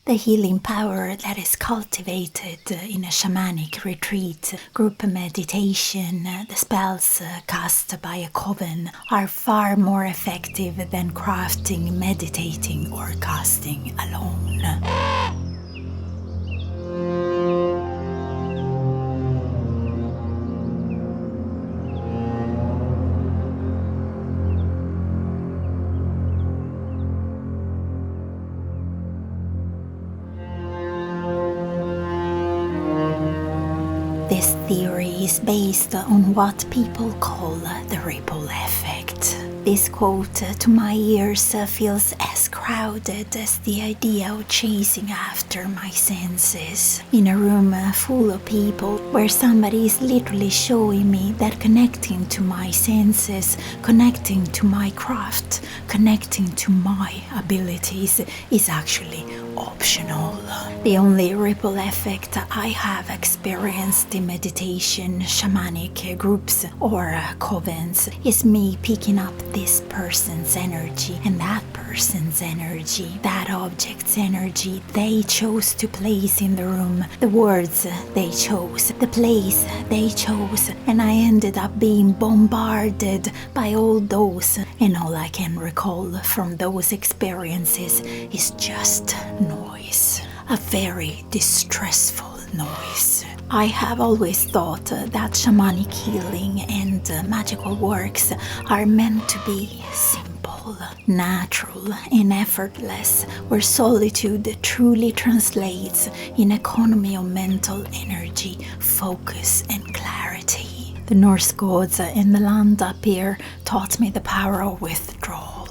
The healing power that is cultivated in a shamanic retreat, group meditation, the spells cast by a coven are far more effective than crafting, meditating, or casting alone. This theory is based on what people call the ripple effect. This quote to my ears feels as crowded as the idea of chasing after my senses. In a room full of people where somebody is literally showing me that connecting to my senses, connecting to my craft, connecting to my abilities is actually optional. The only ripple effect I have experienced in meditation, shamanic groups or covens is me picking up this person's energy and that person's energy, that object's energy they chose to place in the room, the words they chose, the place they chose, and I ended up being bombarded by all those, and all I can recall from those experiences is just noise. A very distressful noise. I have always thought that shamanic healing and magical works are meant to be simple, natural, and effortless, where solitude truly translates in economy of mental energy, focus, and clarity. The Norse gods in the land up here taught me the power of withdrawal,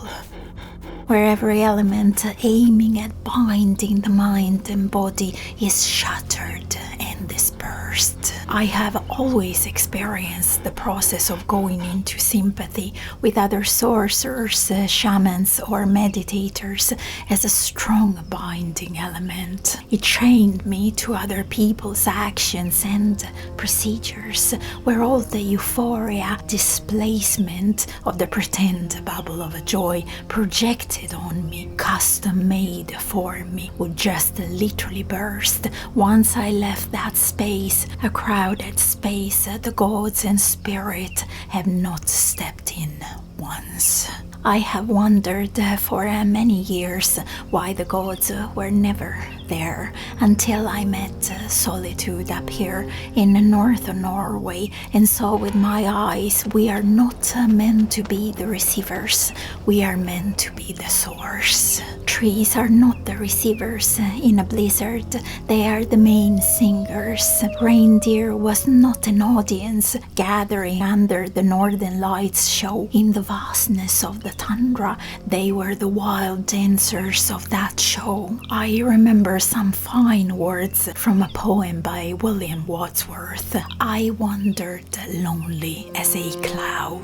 where every element aiming at binding the mind and body is shattered and dispersed. I have always experienced the process of going into sympathy with other sorcerers, shamans, or meditators as a strong binding element. It trained me to other people's actions and procedures, where all the euphoria, displacement of the pretend bubble of joy projected on me, custom made for me, would just literally burst once I left that space, a crowded space the gods and spirit have not stepped in once. I have wondered for many years why the gods were never there, until I met solitude up here in northern Norway and saw with my eyes we are not meant to be the receivers, we are meant to be the source. Trees are not the receivers in a blizzard, they are the main singers. Reindeer was not an audience gathering under the Northern Lights show in the vastness of the tundra, they were the wild dancers of that show. I remember some fine words from a poem by William Wordsworth. I wandered lonely as a cloud.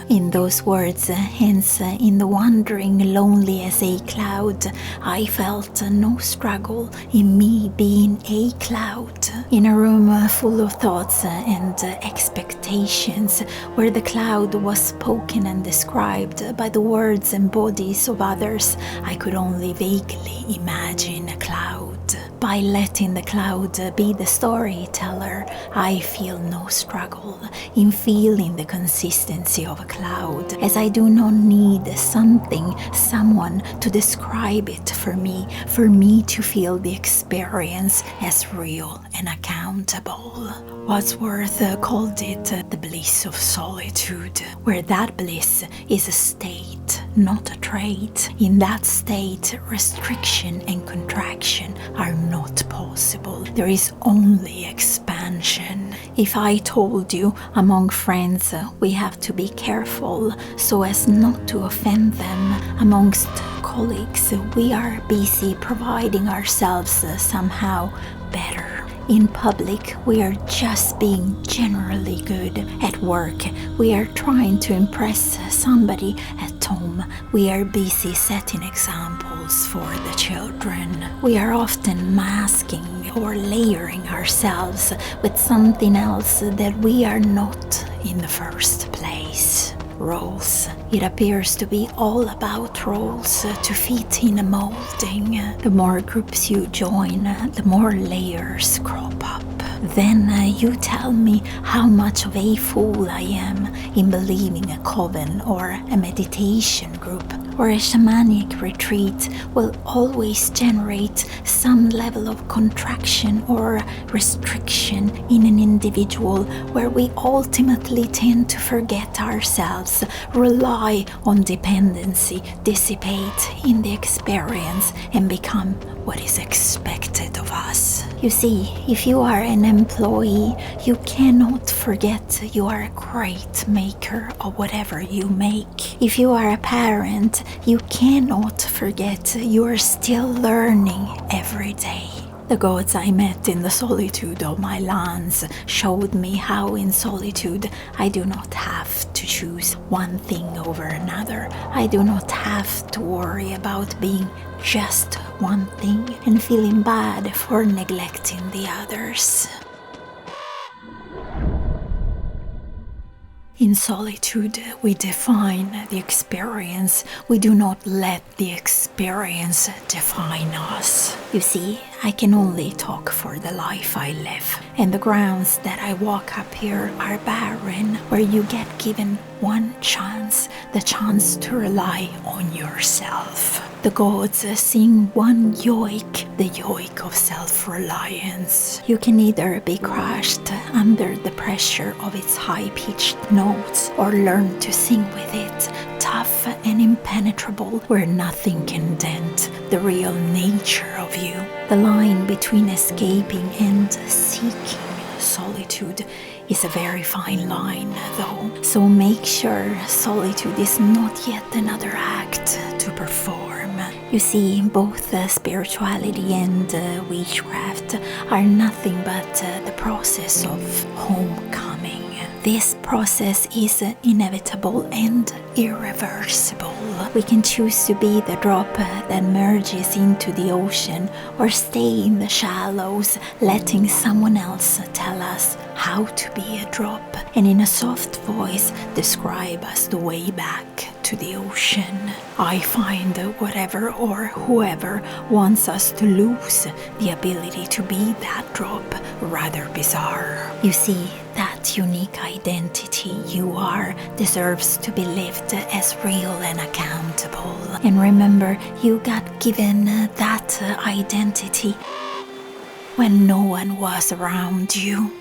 In those words, hence in the wandering lonely as a cloud, I felt no struggle in me being a cloud. In a room full of thoughts and expectations, where the cloud was spoken and described by the words and bodies of others, I could only vaguely imagine a cloud. By letting the cloud be the storyteller, I feel no struggle in feeling the consistency of a cloud, as I do not need something, someone to describe it for me to feel the experience as real and accountable. Wordsworth called it the bliss of solitude, where that bliss is a state, not a trait. In that state, restriction and contraction are not possible. There is only expansion. If I told you among friends we have to be careful so as not to offend them, amongst colleagues we are busy providing ourselves somehow better. In public, we are just being generally good. At work, we are trying to impress somebody. At home, we are busy setting examples for the children. We are often masking or layering ourselves with something else that we are not in the first place. Roles, It appears to be all about roles to fit in a molding. The more groups you join, the more layers crop up. Then you tell me how much of a fool I am in believing a coven or a meditation group or a shamanic retreat will always generate some level of contraction or restriction in an individual, where we ultimately tend to forget ourselves, rely on dependency, dissipate in the experience, and become what is expected of us. You see, if you are an employee, you cannot forget you are a great maker of whatever you make. If you are a parent, you cannot forget you are still learning every day. The gods I met in the solitude of my lands showed me how in solitude I do not have to choose one thing over another. I do not have to worry about being just one thing and feeling bad for neglecting the others. In solitude, we define the experience. We do not let the experience define us. You see, I can only talk for the life I live, and the grounds that I walk up here are barren, where you get given one chance, the chance to rely on yourself. The gods sing one yoik, the yoik of self-reliance. You can either be crushed under the pressure of its high-pitched notes or learn to sing with it, tough and impenetrable, where nothing can dent the real nature of you. The line between escaping and seeking solitude is a very fine line, though, so make sure solitude is not yet another act to perform. You see, both spirituality and witchcraft are nothing but the process of homecoming. This process is inevitable and irreversible. We can choose to be the drop that merges into the ocean, or stay in the shallows, letting someone else tell us how to be a drop, and in a soft voice describe us the way back to the ocean. I find whatever or whoever wants us to lose the ability to be that drop rather bizarre. You see, that unique identity you are deserves to be lived as real and accountable. And remember, you got given that identity when no one was around you.